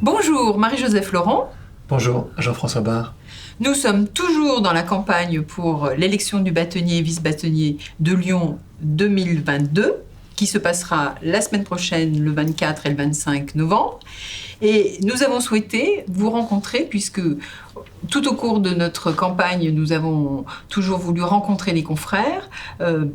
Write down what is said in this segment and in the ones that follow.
Bonjour, Marie-Joseph Laurent. Bonjour, Jean-François Barre. Nous sommes toujours dans la campagne pour l'élection du bâtonnier et vice-bâtonnier de Lyon 2022, qui se passera la semaine prochaine, le 24 et le 25 novembre. Et nous avons souhaité vous rencontrer, puisque tout au cours de notre campagne, nous avons toujours voulu rencontrer les confrères,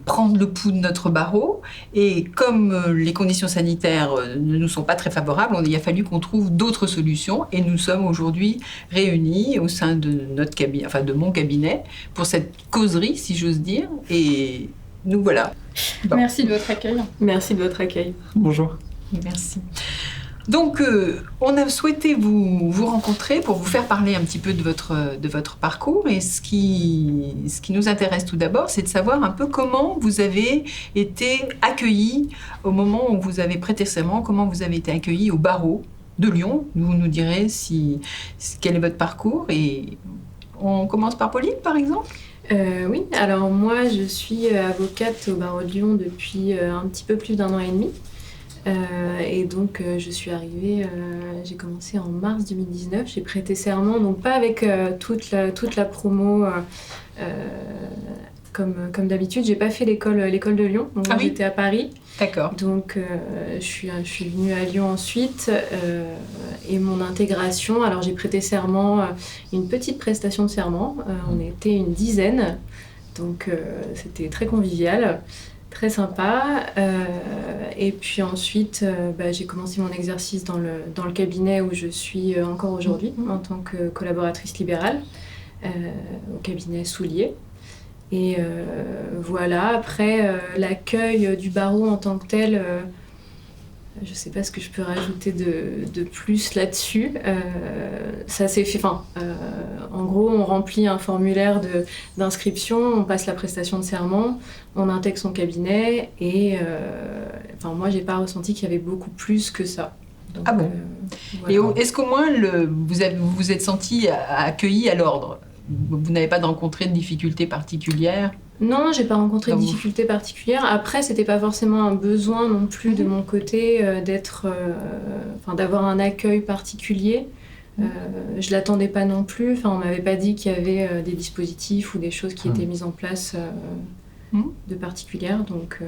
prendre le pouls de notre barreau. Et comme les conditions sanitaires ne nous sont pas très favorables, il a fallu qu'on trouve d'autres solutions. Et nous sommes aujourd'hui réunis au sein de notre cabinet, enfin de mon cabinet, pour cette causerie, si j'ose dire. Et nous voilà. Bon. Merci de votre accueil. Merci de votre accueil. Bonjour. Merci. Donc, on a souhaité vous rencontrer pour vous faire parler un petit peu de votre parcours. Et ce qui nous intéresse tout d'abord, c'est de savoir un peu comment vous avez été accueillis au moment où vous avez prêté serment, comment vous avez été accueillis au barreau de Lyon. Vous nous direz quel est votre parcours. Et on commence par Pauline, par exemple. Oui, alors moi, je suis avocate au barreau de Lyon depuis un petit peu plus d'1 an et demi. Et donc je suis arrivée, j'ai commencé en mars 2019, j'ai prêté serment, donc pas avec toute la promo comme d'habitude. J'ai pas fait l'école de Lyon, donc oui. J'étais à Paris. D'accord. Donc je suis venue à Lyon ensuite, et mon intégration, alors j'ai prêté serment, une petite prestation de serment, on était une dizaine, donc c'était très convivial. Très sympa. Et puis ensuite, j'ai commencé mon exercice dans le cabinet où je suis encore aujourd'hui, en tant que collaboratrice libérale, au cabinet Soulier. Et voilà, après, l'accueil du barreau en tant que tel, je ne sais pas ce que je peux rajouter de plus là-dessus. Ça s'est fait. En gros, on remplit un formulaire d'inscription, on passe la prestation de serment, on intègre son cabinet et moi, j'ai pas ressenti qu'il y avait beaucoup plus que ça. Donc, ah bon. Voilà. Et est-ce qu'au moins vous vous êtes senti accueilli à l'ordre? Vous n'avez pas rencontré de difficultés particulières? Non, j'ai pas rencontré de difficultés particulières. Après, c'était pas forcément un besoin non plus de mon côté d'avoir un accueil particulier. Je l'attendais pas non plus. On m'avait pas dit qu'il y avait des dispositifs ou des choses qui étaient mises en place de particulières. Donc.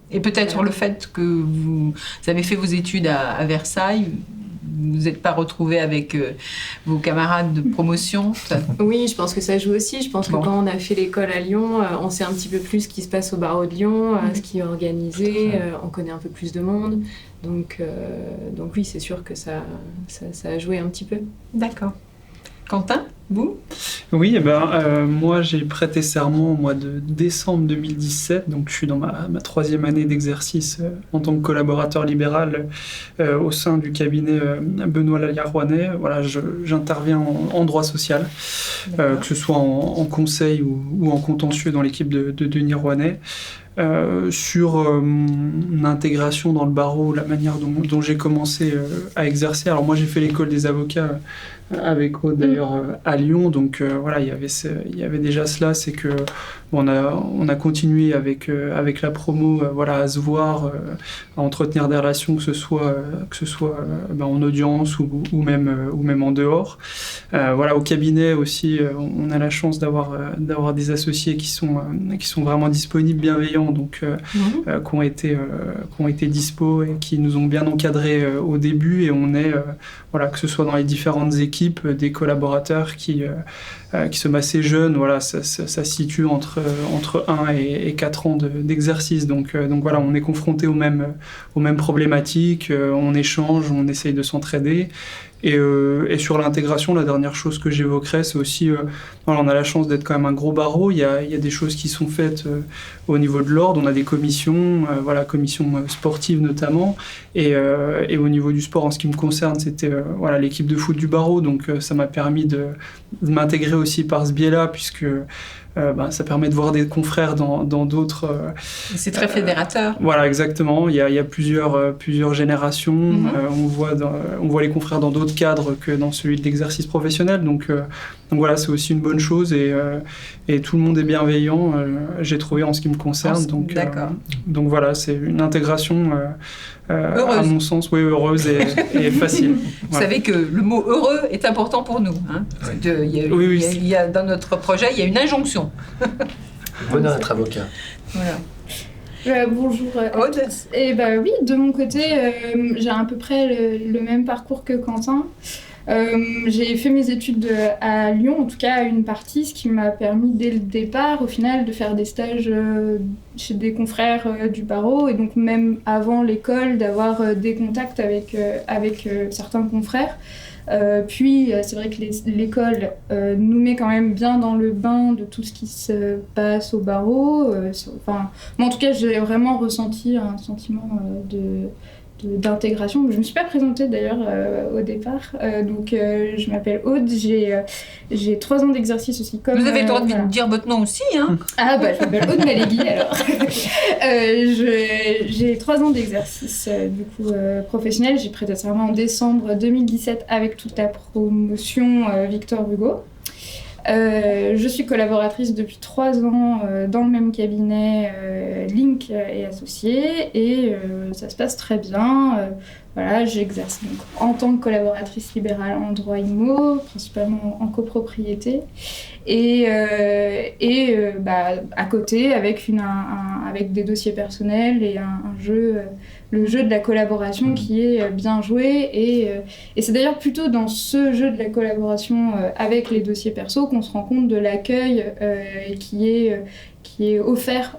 Et peut-être sur le fait que vous avez fait vos études à Versailles. Vous n'êtes pas retrouvés avec vos camarades de promotion? Oui, je pense que ça joue aussi. Je pense que quand on a fait l'école à Lyon, on sait un petit peu plus ce qui se passe au barreau de Lyon, ce qui est organisé, on connaît un peu plus de monde. Donc oui, c'est sûr que ça a joué un petit peu. D'accord. Quentin, vous? Oui, moi j'ai prêté serment au mois de décembre 2017, donc je suis dans ma 3e année d'exercice en tant que collaborateur libéral au sein du cabinet Benoît Lalliard-Rouanet. Voilà, j'interviens en droit social, que ce soit en conseil ou en contentieux dans l'équipe de Denis Rouanet. Sur mon intégration dans le barreau, la manière dont j'ai commencé à exercer. Alors moi j'ai fait l'école des avocats avec Aude d'ailleurs à Lyon, donc voilà, il y avait déjà cela, c'est que on a continué avec la promo, à se voir, à entretenir des relations, que ce soit en audience ou même en dehors. Au cabinet aussi, on a la chance d'avoir des associés qui sont vraiment disponibles, bienveillants, donc qui ont été dispo et qui nous ont bien encadrés au début, et on est que ce soit dans les différentes équipes, des collaborateurs qui sont assez jeunes, ça se situe entre 1 et 4 ans d'exercice. Donc voilà, on est confronté aux mêmes problématiques, on échange, on essaye de s'entraider. Et sur l'intégration, la dernière chose que j'évoquerais, c'est aussi, on a la chance d'être quand même un gros barreau. Il y a des choses qui sont faites au niveau de l'ordre. On a des commissions, commissions sportives notamment. Et au niveau du sport, en ce qui me concerne, c'était l'équipe de foot du barreau. Donc ça m'a permis de m'intégrer aussi par ce biais-là, puisque ça permet de voir des confrères dans d'autres... C'est très fédérateur. Voilà, exactement. Il y a plusieurs générations. On voit les confrères dans d'autres cadres que dans celui de l'exercice professionnel. Donc voilà, c'est aussi une bonne chose et tout le monde est bienveillant, j'ai trouvé en ce qui me concerne. D'accord. Donc voilà, c'est une intégration à mon sens, heureuse et facile. Vous savez que le mot heureux est important pour nous. Hein. Il y a, dans notre projet, il y a une injonction. Bonheur à être avocat. Voilà. Bonjour. Aude. Et oui, de mon côté, j'ai à peu près le même parcours que Quentin. J'ai fait mes études à Lyon, en tout cas une partie, ce qui m'a permis dès le départ, au final, de faire des stages chez des confrères du barreau, et donc même avant l'école, d'avoir des contacts avec certains confrères. Puis c'est vrai que l'école nous met quand même bien dans le bain de tout ce qui se passe au barreau. Moi en tout cas j'ai vraiment ressenti un sentiment d'intégration. Je me suis pas présentée d'ailleurs au départ, donc je m'appelle Aude, j'ai 3 ans d'exercice aussi. Comme, vous avez le droit de dire votre nom aussi, hein. Ah je m'appelle Aude Malégui alors. J'ai 3 ans d'exercice du coup professionnel. J'ai prêté serment en décembre 2017 avec toute la promotion Victor Hugo. Je suis collaboratrice depuis 3 ans dans le même cabinet Link et Associés et ça se passe très bien. J'exerce donc en tant que collaboratrice libérale en droit IMO, principalement en copropriété et à côté avec des dossiers personnels et le jeu de la collaboration qui est bien joué et c'est d'ailleurs plutôt dans ce jeu de la collaboration avec les dossiers perso qu'on se rend compte de l'accueil qui est offert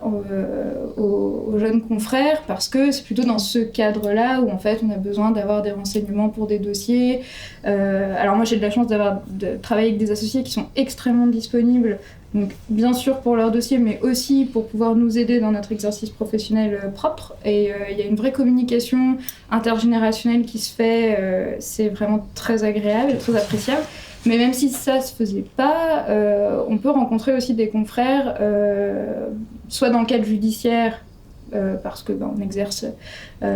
aux jeunes confrères, parce que c'est plutôt dans ce cadre-là où en fait on a besoin d'avoir des renseignements pour des dossiers. Alors moi j'ai de la chance de travailler avec des associés qui sont extrêmement disponibles, donc bien sûr pour leurs dossiers, mais aussi pour pouvoir nous aider dans notre exercice professionnel propre. Et il y a une vraie communication intergénérationnelle qui se fait, c'est vraiment très agréable et très appréciable. Mais même si ça se faisait pas, on peut rencontrer aussi des confrères, soit dans le cadre judiciaire, parce que on exerce dans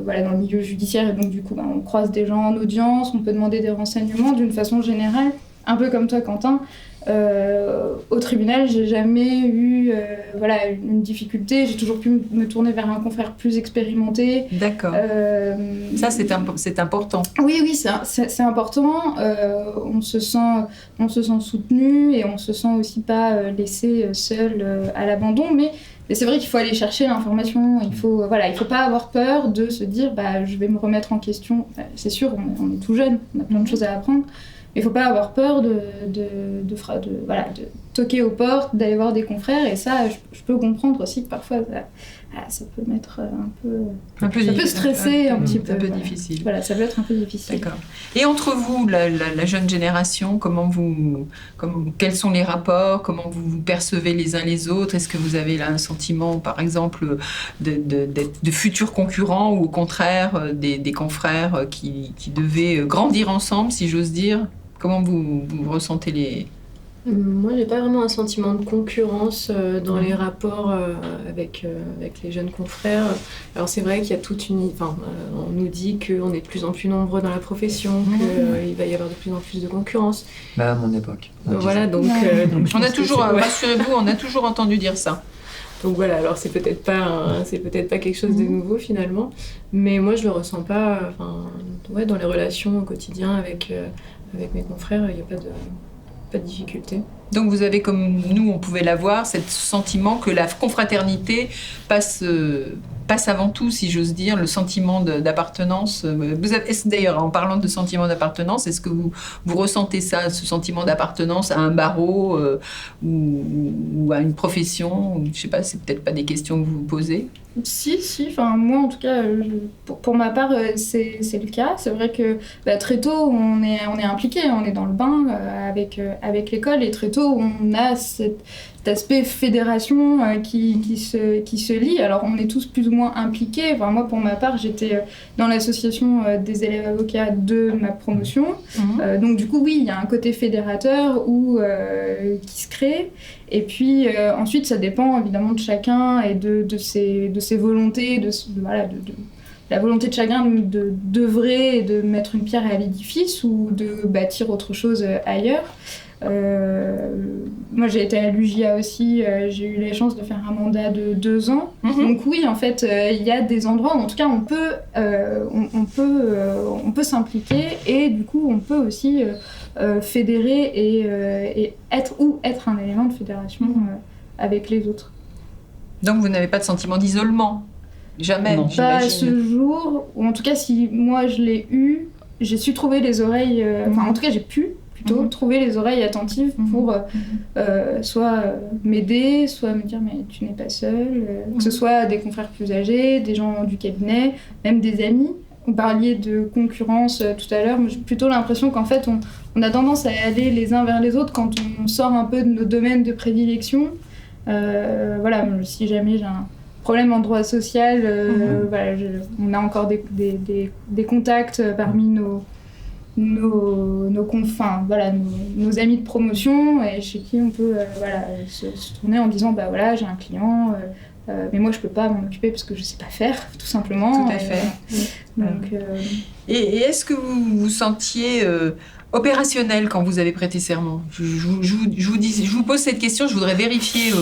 le milieu judiciaire et donc du coup on croise des gens en audience, on peut demander des renseignements d'une façon générale, un peu comme toi Quentin. Au tribunal, j'ai jamais eu une difficulté. J'ai toujours pu me tourner vers un confrère plus expérimenté. D'accord. Ça, c'est important. Oui, c'est important. On se sent soutenu et on se sent aussi pas laissé seul à l'abandon. Mais c'est vrai qu'il faut aller chercher l'information. Il faut pas avoir peur de se dire je vais me remettre en question. C'est sûr, on est tout jeune, on a plein de choses à apprendre. Il ne faut pas avoir peur de toquer aux portes, d'aller voir des confrères. Et ça, je peux comprendre aussi que parfois, ça peut mettre ça peut stresser un petit peu. Un peu difficile. Voilà, ça peut être un peu difficile. D'accord. Et entre vous, la jeune génération, quels sont les rapports? Comment vous percevez les uns les autres? Est-ce que vous avez là un sentiment, par exemple, de futurs concurrents ou au contraire des confrères qui devaient grandir ensemble, si j'ose dire? Comment vous ressentez les... Moi, j'ai pas vraiment un sentiment de concurrence dans les rapports avec les jeunes confrères. Alors c'est vrai qu'il y a on nous dit qu'on est de plus en plus nombreux dans la profession, qu'il va y avoir de plus en plus de concurrence. À mon époque. Voilà, donc on a toujours, rassurez-vous, on a toujours entendu dire ça. Donc voilà, alors c'est peut-être pas quelque chose de nouveau finalement, mais moi je le ressens pas. Dans les relations au quotidien avec mes confrères, il n'y a pas de difficulté. Donc vous avez, comme nous on pouvait l'avoir, ce sentiment que la confraternité passe avant tout, si j'ose dire, le sentiment d'appartenance. D'ailleurs, en parlant de sentiment d'appartenance, est-ce que vous ressentez ça, ce sentiment d'appartenance à un barreau ou à une profession? Je sais pas, c'est peut-être pas des questions que vous vous posez. Si, moi en tout cas, pour ma part, c'est le cas. C'est vrai que très tôt, on est impliqué, on est dans le bain avec l'école, et très tôt, plutôt on a cet aspect fédération qui se lie. Alors on est tous plus ou moins impliqués. Enfin, moi pour ma part j'étais dans l'association des élèves avocats de ma promotion. Donc du coup oui, il y a un côté fédérateur qui se crée. Et puis ensuite ça dépend évidemment de chacun et de ses volontés, de la volonté de chacun d'œuvrer et de mettre une pierre à l'édifice ou de bâtir autre chose ailleurs. Moi j'ai été à l'UJA aussi, j'ai eu la chance de faire un mandat de 2 ans. Donc oui, en fait, il y a des endroits où en tout cas on peut s'impliquer et du coup on peut aussi fédérer et être un élément de fédération avec les autres. Donc vous n'avez pas de sentiment d'isolement? Jamais, Non. j'imagine. Pas à ce jour, ou en tout cas si moi je l'ai eu, j'ai su trouver les oreilles, enfin en tout cas j'ai pu plutôt trouver les oreilles attentives pour soit m'aider, soit me dire mais tu n'es pas seule, que ce soit des confrères plus âgés, des gens du cabinet, même des amis. On parlait de concurrence tout à l'heure, mais j'ai plutôt l'impression qu'en fait on a tendance à aller les uns vers les autres quand on sort un peu de nos domaines de prédilection. Voilà, si jamais j'ai un problème en droit social, voilà, on a encore des contacts parmi nos amis de promotion et chez qui on peut se tourner en disant bah voilà j'ai un client mais moi je peux pas m'en occuper parce que je sais pas faire tout simplement. Tout à fait. Donc, Et est-ce que vous vous sentiez opérationnel quand vous avez prêté serment? Je vous pose cette question, je voudrais vérifier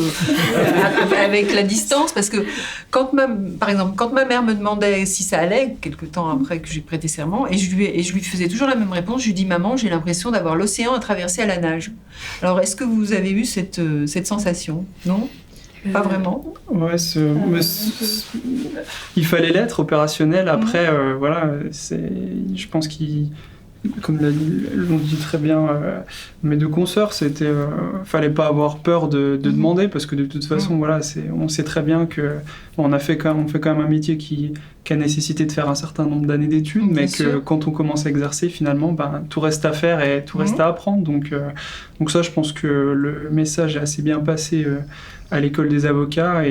avec la distance, parce que par exemple, quand ma mère me demandait si ça allait, quelque temps après que j'ai prêté serment, et je lui faisais toujours la même réponse, je lui dis « Maman, j'ai l'impression d'avoir l'océan à traverser à la nage ». Alors, est-ce que vous avez eu cette sensation? Non? Pas vraiment? Ouais, il fallait l'être opérationnel. Après, voilà, je pense comme l'ont dit très bien mes 2 consoeurs, fallait pas avoir peur de demander, parce que de toute façon, voilà, on sait très bien que on fait quand même un métier qui a nécessité de faire un certain nombre d'années d'études, mais que quand on commence à exercer, finalement, tout reste à faire et tout reste à apprendre. Donc ça, je pense que le message est assez bien passé à l'école des avocats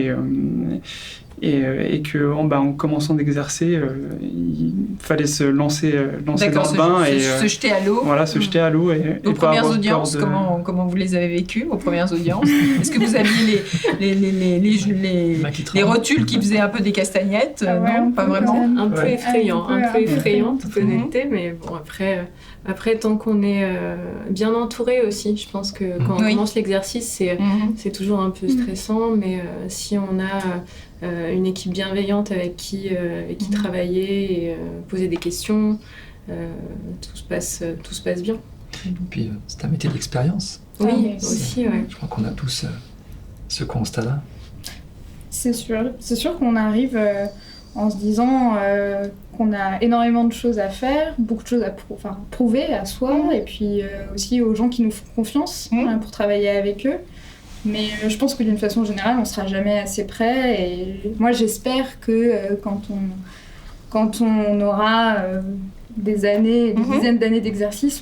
et que en commençant d'exercer, il fallait se lancer dans le bain et se jeter à l'eau. Voilà, se jeter à l'eau et aux pas premières avoir audiences, peur de... comment vous les avez vécues aux premières audiences? Est-ce que vous aviez les rotules qui faisaient un peu des castagnettes? Non, pas vraiment. Un peu effrayant, toute honnêteté, mais bon après tant qu'on est bien entouré aussi, je pense que quand on commence l'exercice, c'est toujours un peu stressant, mais si on a une équipe bienveillante avec qui travailler et poser des questions, tout se passe bien. Et puis c'est un métier d'expérience. Oui, aussi, ouais. Je crois qu'on a tous ce constat-là. C'est sûr qu'on arrive en se disant qu'on a énormément de choses à faire, beaucoup de choses à prouver à soi, et puis aussi aux gens qui nous font confiance pour travailler avec eux. Mais je pense que d'une façon générale, on ne sera jamais assez prêt. Et moi, j'espère que quand on aura des années, des dizaines d'années d'exercice,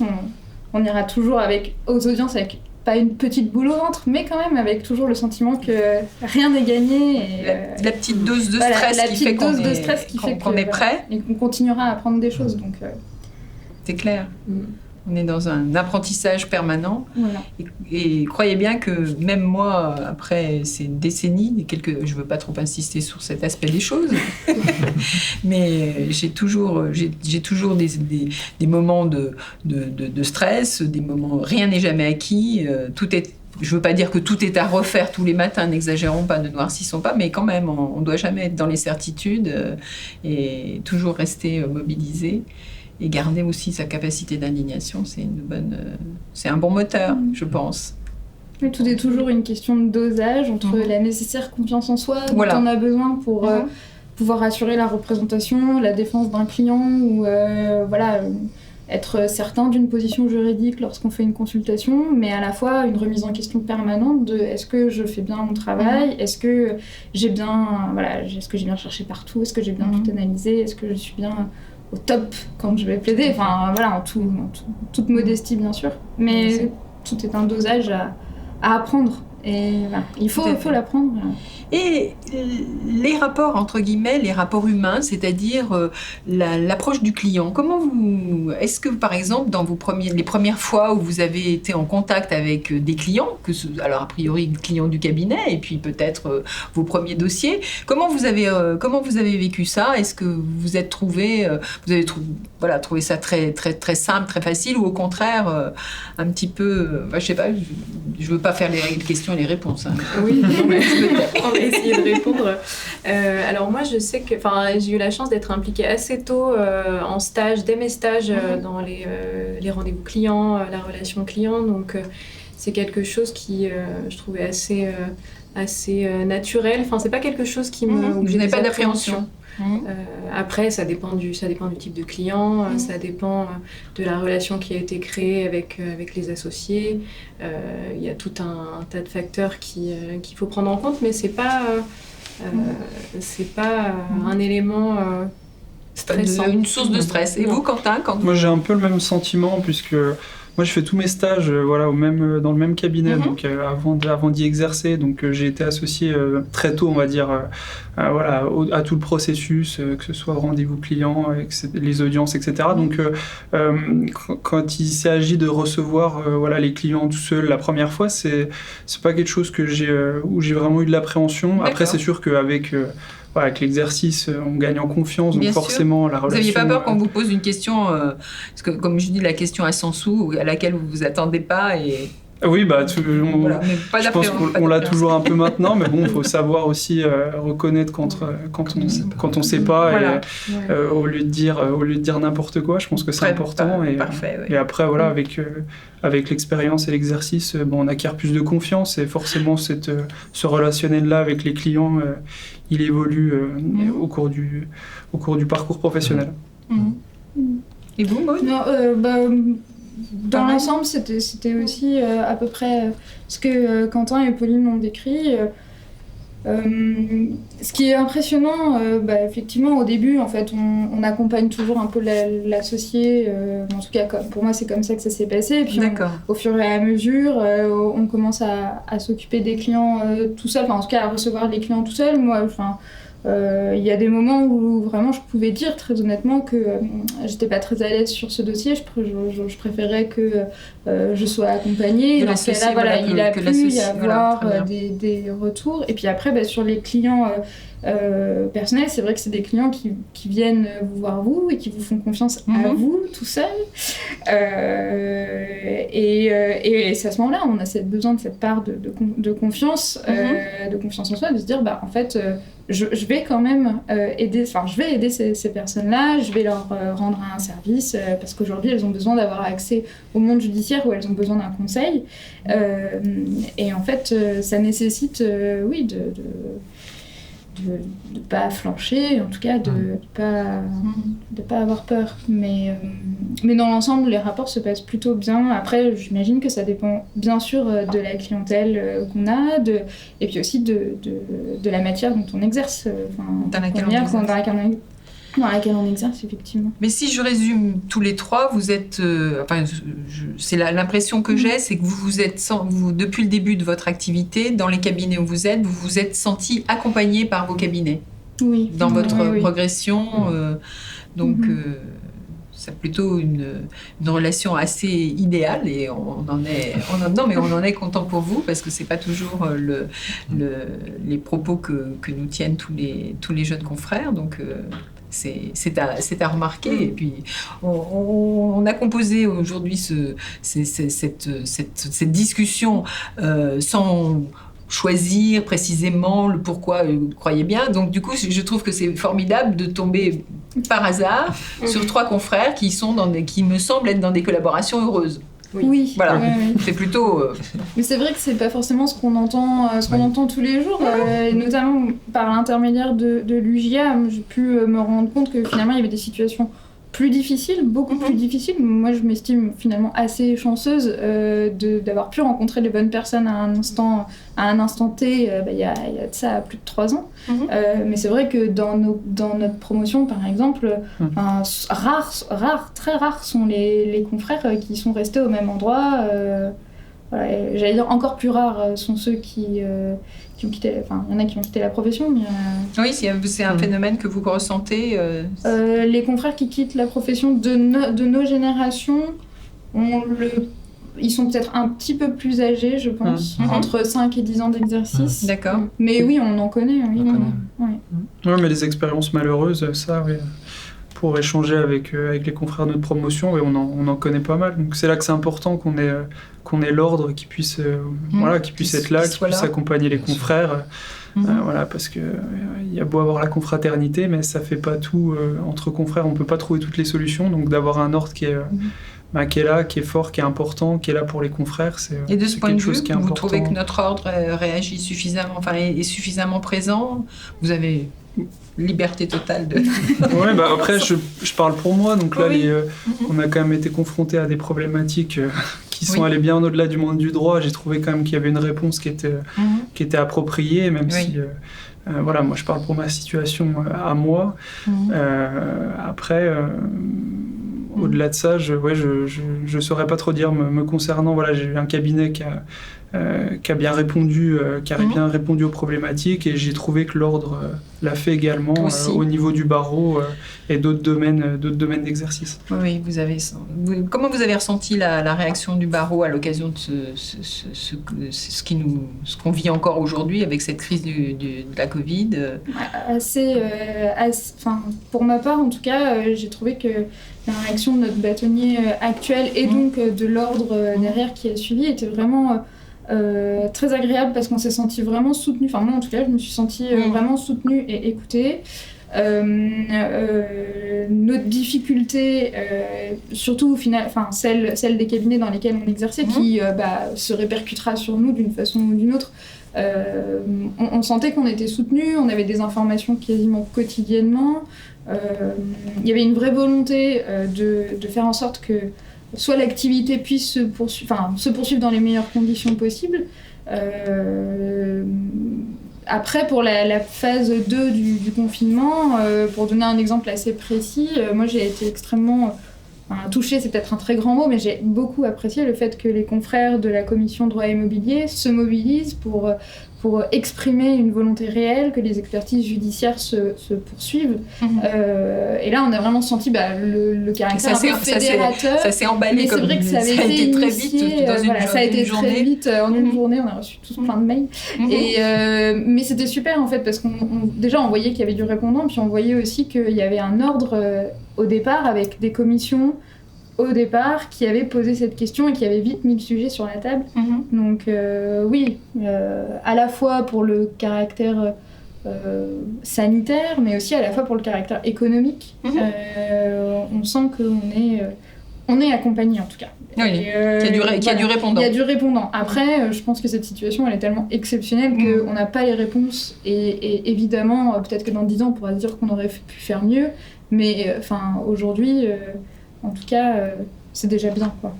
on ira toujours aux audiences avec pas une petite boule au ventre, mais quand même avec toujours le sentiment que rien n'est gagné. Et, la petite dose de stress qui fait qu'on est prêt. Et qu'on continuera à apprendre des choses. Donc, c'est clair. On est dans un apprentissage permanent. Voilà. Et croyez bien que même moi, après ces décennies, je ne veux pas trop insister sur cet aspect des choses, mais j'ai toujours des moments de stress, des moments, rien n'est jamais acquis, je ne veux pas dire que tout est à refaire tous les matins, n'exagérons pas, ne noircissons pas, mais quand même, on ne doit jamais être dans les certitudes et toujours rester mobilisé. Et garder aussi sa capacité d'indignation, c'est un bon moteur, je pense. Mais tout est toujours une question de dosage entre la nécessaire confiance en soi dont on a besoin pour pouvoir assurer la représentation, la défense d'un client ou être certain d'une position juridique lorsqu'on fait une consultation, mais à la fois une remise en question permanente de est-ce que je fais bien mon travail, est-ce que j'ai bien cherché partout, est-ce que j'ai bien tout analysé, est-ce que je suis bien au top quand je vais plaider, en toute modestie bien sûr, mais tout est un dosage apprendre. Et voilà, il faut l'apprendre. Et les rapports, entre guillemets, les rapports humains, c'est-à-dire l'approche du client. Est-ce que, par exemple, dans les premières fois où vous avez été en contact avec des clients, alors a priori clients du cabinet, et puis peut-être vos premiers dossiers, comment vous avez vécu ça? Est-ce que vous avez trouvé ça très, très, très simple, très facile, ou au contraire, un petit peu, je sais pas, je veux pas faire les questions et les réponses. Hein. Oui, mais on va essayer de répondre. Alors moi, je sais que, j'ai eu la chance d'être impliquée assez tôt en stage, dès mes stages, dans les rendez-vous clients, la relation client. Donc c'est quelque chose qui, je trouvais assez naturel. Enfin, c'est pas quelque chose qui me. Vous n'avez pas d'appréhension. Après, ça dépend du type de client, ça dépend de la relation qui a été créée avec les associés. Il y a tout un tas de facteurs qu'il faut prendre en compte, mais c'est pas un élément stressant. Une source de stress. Et vous, Quentin, Moi, j'ai un peu le même sentiment, puisque moi, je fais tous mes stages dans le même cabinet, donc avant d'y exercer. Donc, j'ai été associé très tôt, on va dire, à tout le processus, que ce soit rendez-vous client, les audiences, etc. Donc, quand il s'agit de recevoir les clients tout seul la première fois, c'est pas quelque chose où j'ai vraiment eu de l'appréhension. D'accord. Après, c'est sûr qu'avec avec l'exercice, on gagne en confiance, donc forcément la relation... Vous n'aviez pas peur qu'on vous pose une question, parce que comme je dis, la question à 100 sous, à laquelle vous ne vous attendez pas et... Oui, mais je pense qu'on l'a toujours un peu maintenant, mais bon, il faut savoir aussi reconnaître quand on ne sait pas, voilà. Au lieu de dire n'importe quoi, je pense que c'est important. Parfait, et après, avec l'expérience et l'exercice, on acquiert plus de confiance, et forcément, ce relationnel-là avec les clients, il évolue au cours du parcours professionnel. Et vous, Maud? Dans l'ensemble, c'était aussi à peu près ce que Quentin et Pauline ont décrit. Ce qui est impressionnant, effectivement, au début, en fait, on accompagne toujours un peu l'associé. En tout cas, pour moi, c'est comme ça que ça s'est passé. Et puis, au fur et à mesure, on commence à s'occuper des clients tout seul. En tout cas, à recevoir les clients tout seul. Moi, il y a des moments où vraiment je pouvais dire très honnêtement que j'étais pas très à l'aise sur ce dossier. Je préférais que je sois accompagnée. Dans ce cas-là, il a pu y avoir des retours. Et puis après, sur les clients personnels, c'est vrai que c'est des clients qui viennent vous voir vous et qui vous font confiance à vous tout seul. Et c'est à ce moment-là, on a besoin de cette part de confiance, de confiance en soi, de se dire en fait, je vais quand même aider ces personnes-là, je vais leur rendre un service parce qu'aujourd'hui elles ont besoin d'avoir accès au monde judiciaire où elles ont besoin d'un conseil. Et en fait, ça nécessite, de pas flancher, en tout cas de pas avoir peur. Mais dans l'ensemble, les rapports se passent plutôt bien. Après, j'imagine que ça dépend bien sûr de la clientèle qu'on a, et puis aussi de la matière dont on exerce, dans laquelle on exerce, effectivement. Mais si je résume tous les trois, vous êtes... c'est l'impression que j'ai, c'est que vous êtes, depuis le début de votre activité, dans les cabinets où vous vous êtes sentis accompagnés par vos cabinets. Oui. Dans votre progression. C'est plutôt une relation assez idéale, et on en est content pour vous, parce que c'est pas toujours les propos que nous tiennent tous les jeunes confrères. Donc c'est à remarquer. Et puis on a composé aujourd'hui cette discussion sans choisir précisément le pourquoi vous croyez bien. Donc du coup, je trouve que c'est formidable de tomber par hasard sur trois confrères qui me semblent être dans des collaborations heureuses. Oui. Voilà. C'est plutôt... Mais c'est vrai que c'est pas forcément ce qu'on entend, entend tous les jours, et notamment par l'intermédiaire de l'UJA, j'ai pu me rendre compte que finalement il y avait des situations plus difficiles, beaucoup plus difficiles. Moi, je m'estime finalement assez chanceuse d'avoir pu rencontrer les bonnes personnes à un instant T, il y a de ça plus de 3 ans. Mais c'est vrai que dans notre promotion, par exemple, très rares sont les confrères qui sont restés au même endroit voilà, et j'allais dire encore plus rares sont ceux qui ont quitté, enfin il y en a qui ont quitté la profession, mais Oui, c'est un phénomène que vous ressentez. les confrères qui quittent la profession de nos générations, ils sont peut-être un petit peu plus âgés, je pense, entre 5 et 10 ans d'exercice. D'accord. Mais oui, on en connaît. Oui, Ouais, mais les expériences malheureuses, ça, oui. Pour échanger avec les confrères de notre promotion, oui, on en connaît pas mal. Donc c'est là que c'est important qu'on ait l'ordre qui puisse, qui puisse être là, qui puisse accompagner les confrères. Voilà, parce que il y a beau avoir la confraternité, mais ça fait pas tout entre confrères. On peut pas trouver toutes les solutions. Donc d'avoir un ordre qui est là, qui est fort, qui est important, qui est là pour les confrères, c'est Et de ce point de vue, qui est vous important. trouvez que notre ordre réagit suffisamment, est suffisamment présent? Vous avez liberté totale de... Ouais, après, je parle pour moi. Donc là, Oui. on a quand même été confrontés à des problématiques qui sont allées bien au-delà du monde du droit. J'ai trouvé quand même qu'il y avait une réponse qui était appropriée, même si... voilà, moi, je parle pour ma situation à moi. Après... Au-delà de ça, je saurais pas trop dire me concernant. Voilà, j'ai eu un cabinet qui a bien répondu, bien répondu aux problématiques, et j'ai trouvé que l'ordre l'a fait également au niveau du barreau et d'autres domaines d'exercice. Oui, comment vous avez ressenti la réaction du barreau à l'occasion de ce qu'on vit encore aujourd'hui avec cette crise de la Covid? Pour ma part, en tout cas, j'ai trouvé que la réaction de notre bâtonnier actuel et donc de l'ordre derrière qui a suivi était vraiment très agréable, parce qu'on s'est senti vraiment soutenu. Enfin, moi en tout cas, je me suis sentie vraiment soutenue et écoutée. Notre difficulté, surtout au final, celle des cabinets dans lesquels on exerçait, qui se répercutera sur nous d'une façon ou d'une autre. On sentait qu'on était soutenus, on avait des informations quasiment quotidiennement. Il y avait une vraie volonté de faire en sorte que soit l'activité puisse se poursuivre dans les meilleures conditions possibles. Après, pour la phase 2 du confinement, pour donner un exemple assez précis, moi j'ai été extrêmement touchée, c'est peut-être un très grand mot, mais j'ai beaucoup apprécié le fait que les confrères de la commission droit immobilier se mobilisent pour exprimer une volonté réelle, que les expertises judiciaires se poursuivent. Et là, on a vraiment senti le caractère un peu fédérateur. Ça s'est emballé, mais c'est vrai que ça avait été été très initié, vite dans ça a été journée. très vite en une journée. On a reçu tous plein de mails. Mais c'était super en fait, parce qu'on déjà on voyait qu'il y avait du répondant, puis on voyait aussi qu'il y avait un ordre au départ, avec des commissions au départ qui avaient posé cette question et qui avaient vite mis le sujet sur la table. Donc oui, à la fois pour le caractère sanitaire, mais aussi à la fois pour le caractère économique. On sent qu'on est accompagné en tout cas. Oui, qu'il y a du répondant. Il y a du répondant. Après, je pense que cette situation, elle est tellement exceptionnelle qu'on n'a pas les réponses. Et évidemment, peut-être que dans 10 ans, on pourra se dire qu'on aurait pu faire mieux. Mais aujourd'hui, en tout cas, c'est déjà bien, quoi.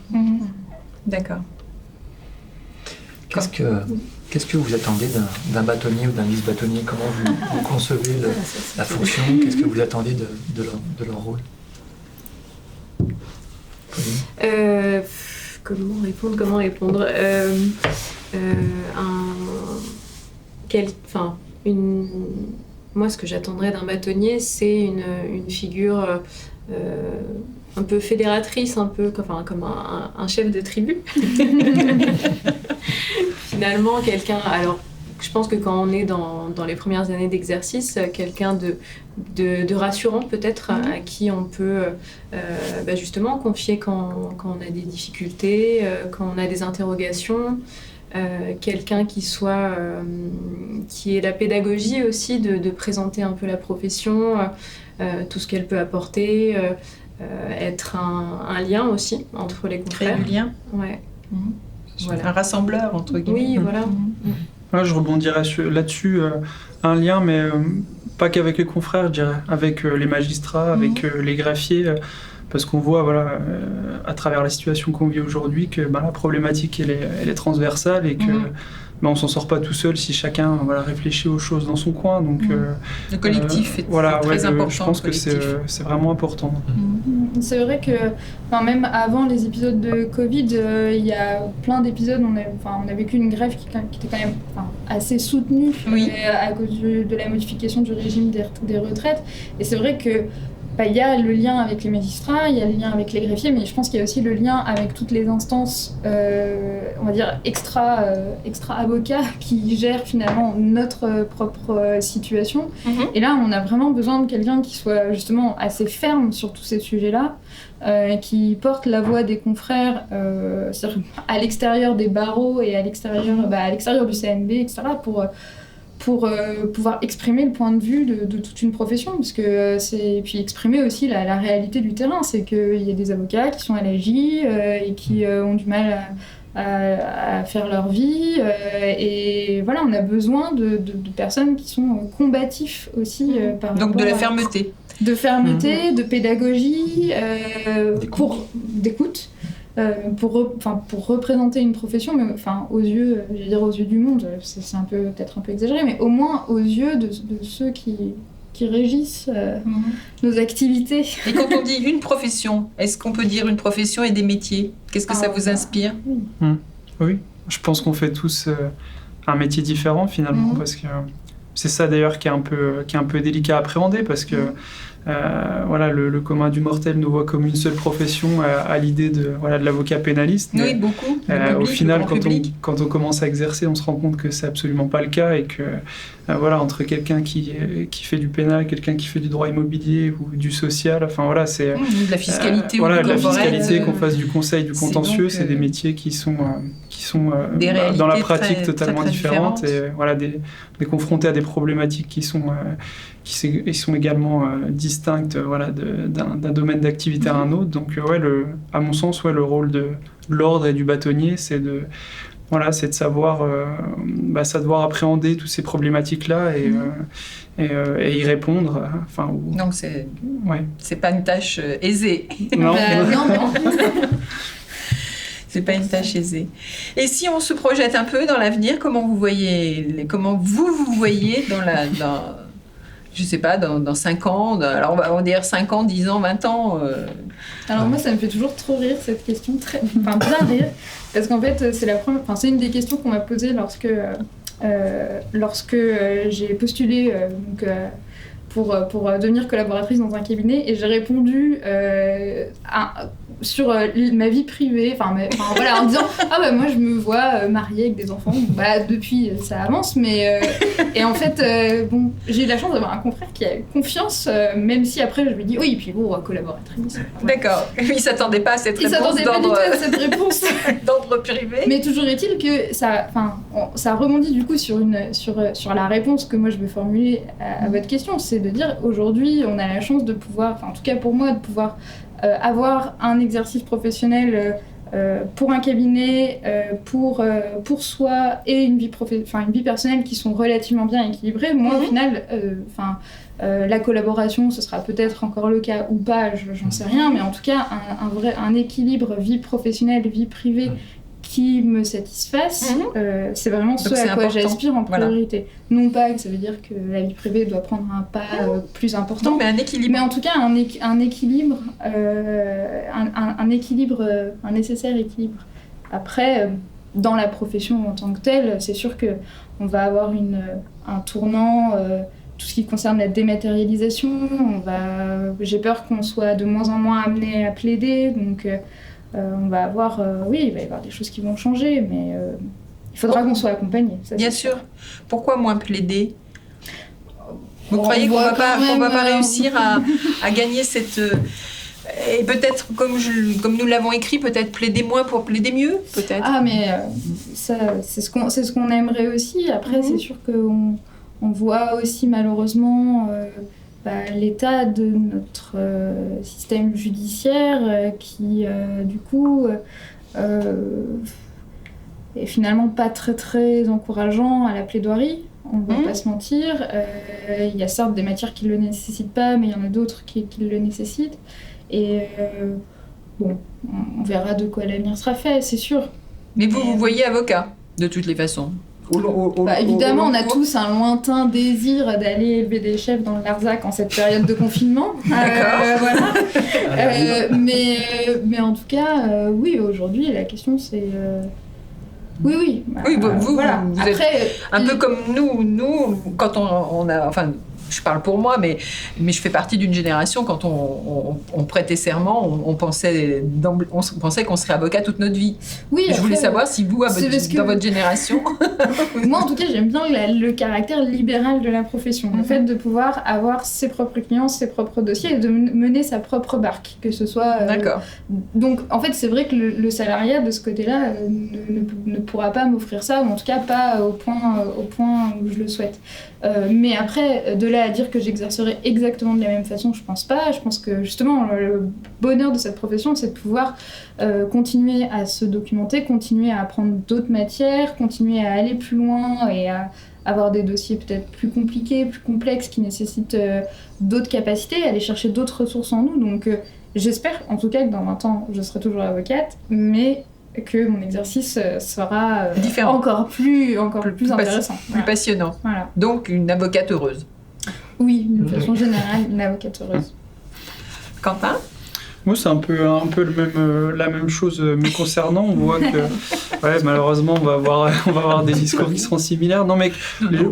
D'accord. Qu'est-ce que vous attendez d'un bâtonnier ou d'un vice-bâtonnier? Comment vous concevez la fonction? Qu'est-ce que vous attendez de leur rôle? Comment répondre Moi, ce que j'attendrais d'un bâtonnier, c'est une figure un peu fédératrice, un peu comme un chef de tribu. Finalement, quelqu'un... Alors, je pense que quand on est dans les premières années d'exercice, quelqu'un de rassurant peut-être, à qui on peut justement confier quand on a des difficultés, quand on a des interrogations. Quelqu'un qui ait la pédagogie aussi de présenter un peu la profession, tout ce qu'elle peut apporter, être un lien aussi entre les confrères. Créer du lien. Ouais. Voilà. Un rassembleur, entre guillemets. Oui, voilà. Ouais, je rebondirais là-dessus, un lien, mais pas qu'avec les confrères, je dirais, avec les magistrats, avec les greffiers, parce qu'on voit, à travers la situation qu'on vit aujourd'hui, que la problématique elle est transversale, et que on s'en sort pas tout seul si chacun réfléchit aux choses dans son coin. Donc, le collectif est très important. Je pense que c'est vraiment important. C'est vrai que même avant les épisodes de Covid, il y a plein d'épisodes, on a vécu une grève qui était quand même assez soutenue à cause de la modification du régime des retraites. Et c'est vrai que il y a le lien avec les magistrats, il y a le lien avec les greffiers, mais je pense qu'il y a aussi le lien avec toutes les instances, on va dire, extra avocats qui gèrent finalement notre propre situation. Et là, on a vraiment besoin de quelqu'un qui soit justement assez ferme sur tous ces sujets-là, qui porte la voix des confrères à l'extérieur des barreaux et à l'extérieur du CNB, etc., pour pouvoir exprimer le point de vue de toute une profession, parce que puis exprimer aussi la réalité du terrain, c'est qu'il y a des avocats qui sont à l'AJ et qui ont du mal à faire leur vie, et voilà, on a besoin de personnes qui sont combatifs aussi par donc de la fermeté. De fermeté, de pédagogie, d'écoute. Pour représenter une profession, mais aux yeux du monde, c'est peut-être un peu exagéré, mais au moins aux yeux de ceux qui régissent nos activités. Et quand on dit une profession, est-ce qu'on peut dire une profession et des métiers ? Qu'est-ce que ça vous inspire ? Oui, je pense qu'on fait tous un métier différent finalement, parce que c'est ça d'ailleurs qui est un peu délicat à appréhender, parce que le commun du mortel nous voit comme une seule profession à l'idée de l'avocat pénaliste. Oui, beaucoup. Au final, quand on commence à exercer, on se rend compte que c'est absolument pas le cas, et que entre quelqu'un qui fait du pénal, quelqu'un qui fait du droit immobilier ou du social, c'est de la fiscalité ou de la fiscalité, qu'on fasse du conseil, du contentieux, c'est des métiers qui sont dans la pratique totalement différentes, et des confrontés à des problématiques qui sont également distinctes d'un domaine d'activité à un autre. Donc à mon sens, le rôle de l'ordre et du bâtonnier, c'est de savoir appréhender toutes ces problématiques-là et y répondre. Donc c'est pas une tâche aisée. Non. Non. C'est pas une tâche aisée. Et si on se projette un peu dans l'avenir, comment vous voyez je sais pas, dans 5 ans, alors on va dire 5 ans, 10 ans, 20 ans. Alors moi, ça me fait toujours trop rire cette question, bien rire, parce qu'en fait, c'est une des questions qu'on m'a posée lorsque j'ai postulé pour devenir collaboratrice dans un cabinet, et j'ai répondu sur ma vie privée, en disant moi je me vois mariée avec des enfants. Depuis ça avance, mais et en fait j'ai eu la chance d'avoir un confrère qui a eu confiance, même si après je lui dis oui, puis collaboratrice. D'accord. Il s'attendait pas à cette réponse. Il s'attendait pas du tout à cette réponse d'ordre privé. Mais toujours est-il que ça rebondit du coup sur la réponse que moi je veux formuler à votre question, c'est de dire aujourd'hui on a la chance de pouvoir, en tout cas pour moi, de pouvoir avoir un exercice professionnel pour un cabinet, pour soi, et une vie personnelle qui sont relativement bien équilibrées. Moi, au final, la collaboration, ce sera peut-être encore le cas ou pas, j'en sais rien, mais en tout cas, un équilibre vie professionnelle, vie privée qui me satisfasse, c'est vraiment ce à quoi j'aspire en priorité. Voilà. Non pas que ça veut dire que la vie privée doit prendre un pas plus important, mais un équilibre. Mais en tout cas, un équilibre, un nécessaire équilibre. Après, dans la profession en tant que telle, c'est sûr qu'on va avoir un tournant, tout ce qui concerne la dématérialisation. J'ai peur qu'on soit de moins en moins amené à plaider, donc... on va avoir, il va y avoir des choses qui vont changer, mais il faudra qu'on soit accompagné. Bien sûr. Pourquoi moins plaider ? Vous croyez qu'on va pas réussir à gagner cette... et peut-être, comme nous l'avons écrit, peut-être plaider moins pour plaider mieux, peut-être. Ah, mais ça, c'est ce qu'on aimerait aussi. Après, c'est sûr qu'on voit aussi, malheureusement... l'état de notre système judiciaire qui, du coup, est finalement pas très très encourageant à la plaidoirie, on va pas se mentir. Il y a certes des matières qui le nécessitent pas, mais il y en a d'autres qui le nécessitent. Et on verra de quoi l'avenir sera fait, c'est sûr. Mais vous voyez avocat, de toutes les façons. Évidemment, on a tous un lointain désir d'aller élever des chefs dans le Larzac en cette période de confinement. Voilà. Mais en tout cas, oui, aujourd'hui, la question c'est... Oui. Oui, vous voilà. Après, êtes un peu comme nous quand on a... Enfin, je parle pour moi, mais je fais partie d'une génération, quand on prêtait serment, on pensait qu'on serait avocat toute notre vie. Oui, je voulais savoir si vous, dans votre génération... Moi, en tout cas, j'aime bien le caractère libéral de la profession. Le fait de pouvoir avoir ses propres clients, ses propres dossiers et de mener sa propre barque, que ce soit... D'accord. Donc, en fait, c'est vrai que le salariat, de ce côté-là, ne pourra pas m'offrir ça, ou en tout cas pas au point où je le souhaite. Mais après, de là à dire que j'exercerai exactement de la même façon, je pense pas. Je pense que justement, le bonheur de cette profession, c'est de pouvoir continuer à se documenter, continuer à apprendre d'autres matières, continuer à aller plus loin et à avoir des dossiers peut-être plus compliqués, plus complexes, qui nécessitent d'autres capacités, aller chercher d'autres ressources en nous. Donc j'espère en tout cas que dans 20 ans, je serai toujours avocate, mais que mon exercice sera différent, encore plus intéressant. Plus passionnant. Voilà. Donc une avocate heureuse. Oui, d'une façon générale, une avocate heureuse. Quentin ? Moi, c'est un peu la même chose me concernant. On voit que, malheureusement, on va avoir des discours qui seront similaires. Non, mais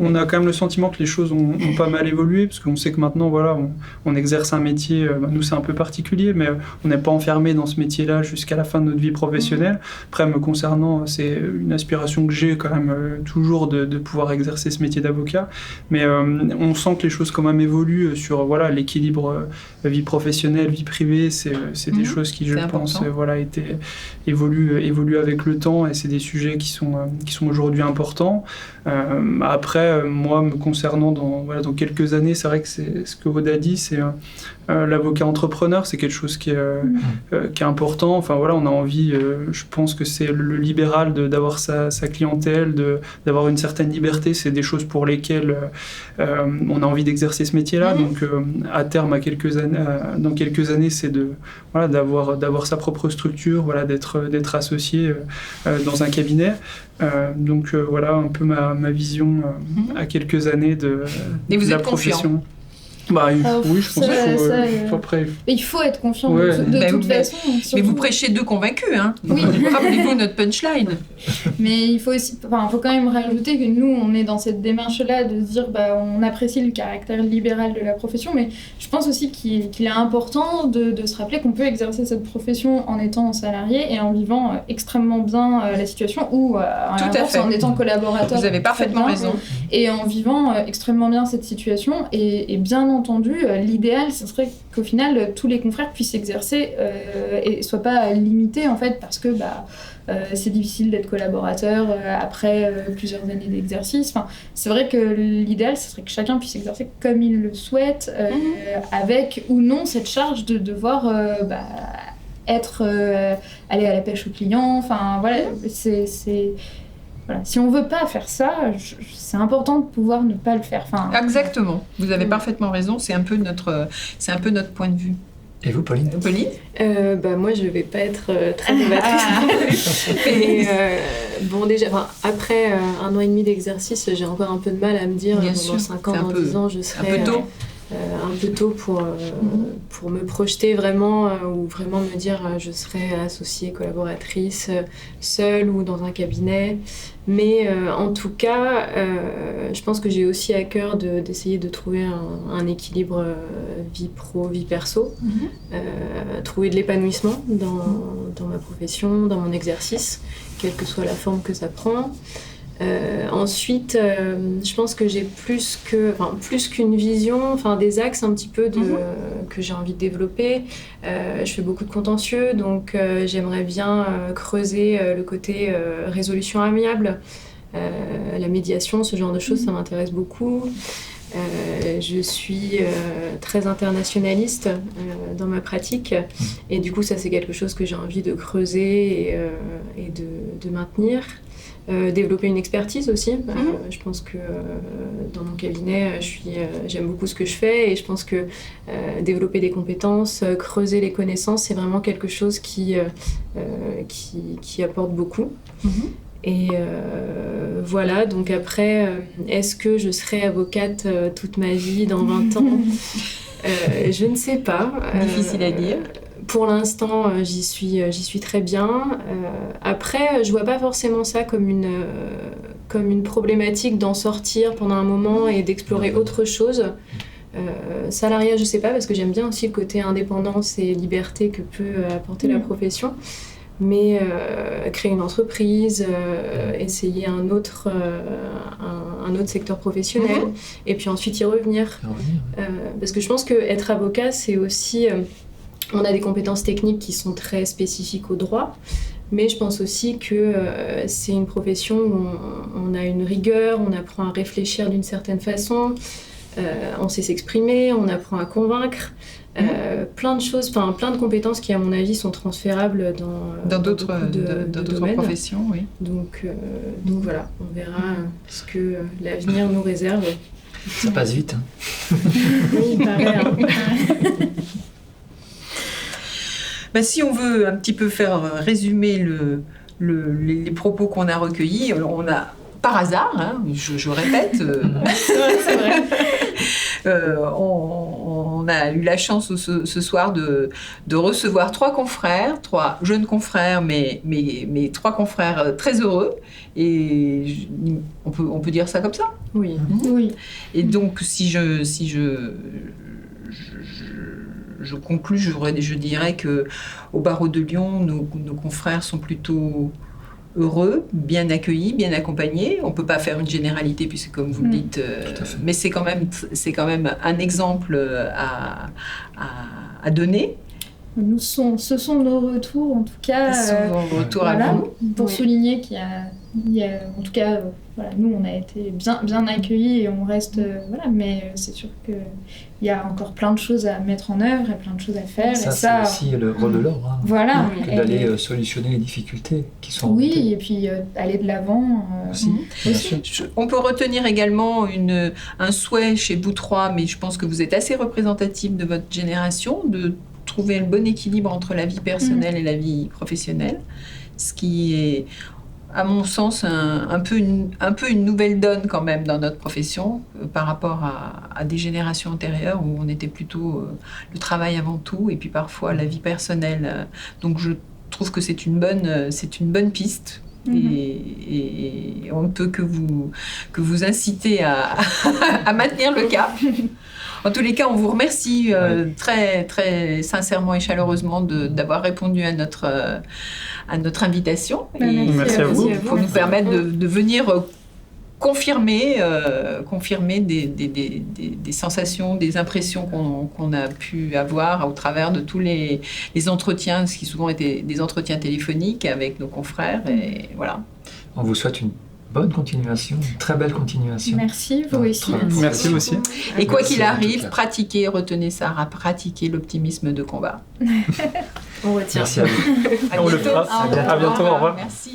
on a quand même le sentiment que les choses ont pas mal évolué, parce qu'on sait que maintenant, voilà, on exerce un métier. Nous, c'est un peu particulier, mais on n'est pas enfermé dans ce métier-là jusqu'à la fin de notre vie professionnelle. Après, me concernant, c'est une aspiration que j'ai quand même toujours de pouvoir exercer ce métier d'avocat. Mais on sent que les choses quand même évoluent sur l'équilibre vie professionnelle, vie privée. C'est des choses qui, je pense, évoluent avec le temps, et c'est des sujets qui sont aujourd'hui importants. Après, moi, me concernant dans quelques années, c'est vrai que c'est ce que Aude a dit, c'est l'avocat entrepreneur, c'est quelque chose qui est important. Enfin voilà, on a envie, je pense que c'est le libéral d'avoir sa clientèle, d'avoir une certaine liberté. C'est des choses pour lesquelles on a envie d'exercer ce métier-là. Donc à terme, dans quelques années, c'est d'avoir sa propre structure, d'être associé dans un cabinet. Donc voilà un peu ma vision à quelques années de la profession. Oui, je pense qu'il faut après. Il faut être confiant de toute façon. Mais vous prêchez deux convaincus, hein. Oui. Rappelez-vous notre punchline. Mais il faut quand même rajouter que nous, on est dans cette démarche-là de se dire, on apprécie le caractère libéral de la profession, mais je pense aussi qu'il est important de se rappeler qu'on peut exercer cette profession en étant salarié et en vivant extrêmement bien la situation, ou en étant collaborateur. Vous avez parfaitement raison. Et en vivant extrêmement bien cette situation, et bien entendu, l'idéal, ce serait qu'au final, tous les confrères puissent exercer et ne soient pas limités, en fait, parce que c'est difficile d'être collaborateur après plusieurs années d'exercice. Enfin, c'est vrai que l'idéal, ce serait que chacun puisse exercer comme il le souhaite, avec ou non cette charge de devoir aller à la pêche aux clients. Enfin, voilà, Voilà. Si on veut pas faire ça, c'est important de pouvoir ne pas le faire. Enfin, exactement. Vous avez parfaitement raison. C'est un peu notre point de vue. Et vous, Pauline ? Moi, je vais pas être très novatrice. Déjà, après 1 an et demi d'exercice, j'ai encore un peu de mal à me dire dans 5 ans, dans 10 ans, je serai... Un peu tôt. Un peu tôt pour me projeter vraiment, ou vraiment me dire je serai associée, collaboratrice, seule ou dans un cabinet. Mais en tout cas, je pense que j'ai aussi à cœur d'essayer de trouver un équilibre vie pro, vie perso, trouver de l'épanouissement dans ma profession, dans mon exercice, quelle que soit la forme que ça prend. Ensuite, je pense que j'ai plus qu'une vision, des axes un petit peu que j'ai envie de développer. Je fais beaucoup de contentieux, donc j'aimerais bien creuser le côté résolution amiable, la médiation, ce genre de choses, ça m'intéresse beaucoup. Je suis très internationaliste dans ma pratique, et du coup ça c'est quelque chose que j'ai envie de creuser et de maintenir. Développer une expertise aussi. Je pense que dans mon cabinet, j'aime beaucoup ce que je fais, et je pense que développer des compétences, creuser les connaissances, c'est vraiment quelque chose qui apporte beaucoup. Et voilà, donc après, est-ce que je serai avocate toute ma vie, dans 20 ans? Je ne sais pas. Difficile à dire. Pour l'instant, j'y suis très bien. Après, je vois pas forcément ça comme une problématique d'en sortir pendant un moment et d'explorer autre chose. Salariat, je sais pas, parce que j'aime bien aussi le côté indépendance et liberté que peut apporter la profession. Mais créer une entreprise, essayer un autre secteur professionnel, et puis ensuite y revenir. Parce que je pense qu'être avocat, c'est aussi... on a des compétences techniques qui sont très spécifiques au droit, mais je pense aussi que c'est une profession où on a une rigueur, on apprend à réfléchir d'une certaine façon, on sait s'exprimer, on apprend à convaincre. Plein de choses, plein de compétences qui, à mon avis, sont transférables dans d'autres professions. Oui. Donc voilà, on verra ce que l'avenir nous réserve. Ça passe vite. Hein. Oui, il paraît. Hein. Si on veut un petit peu faire résumer les propos qu'on a recueillis, on a, par hasard, hein, je répète, c'est vrai. On a eu la chance ce soir de recevoir 3 confrères, 3 jeunes confrères, mais 3 confrères très heureux. Et on peut dire ça comme ça ? Oui. Oui. Et donc, si je conclus, je dirais qu'au barreau de Lyon, nos confrères sont plutôt heureux, bien accueillis, bien accompagnés. On ne peut pas faire une généralité puisque, comme vous le dites, mais c'est quand même un exemple à donner. Ce sont nos retours, en tout cas. Retour à vous. Pour souligner qu'il y a, en tout cas, nous, on a été bien accueillis et on reste, mais c'est sûr qu'il y a encore plein de choses à mettre en œuvre et plein de choses à faire. Ça, et c'est aussi le rôle de l'ordre. Hein. Voilà. D'aller solutionner les difficultés qui sont remontées. Oui, et puis aller de l'avant. Aussi. On peut retenir également un souhait chez vous 3, mais je pense que vous êtes assez représentatif de votre génération, de trouver le bon équilibre entre la vie personnelle et la vie professionnelle, ce qui est, à mon sens, un peu une nouvelle donne quand même dans notre profession par rapport à des générations antérieures où on était plutôt le travail avant tout et puis parfois la vie personnelle. Donc je trouve que c'est une bonne piste. Et on ne peut que vous inciter à maintenir le cap. En tous les cas, on vous remercie très, très sincèrement et chaleureusement d'avoir répondu à notre invitation. Merci à vous. Pour nous permettre de venir confirmer des sensations, des impressions qu'on a pu avoir au travers de tous les entretiens, ce qui souvent étaient des entretiens téléphoniques avec nos confrères. Et voilà. On vous souhaite une bonne continuation, une très belle continuation. Merci, vous aussi. Merci aussi. Et quoi qu'il arrive, pratiquez, retenez ça, pratiquez l'optimisme de combat. On retient. Merci à vous. On le fera. À bientôt. Au revoir. Merci.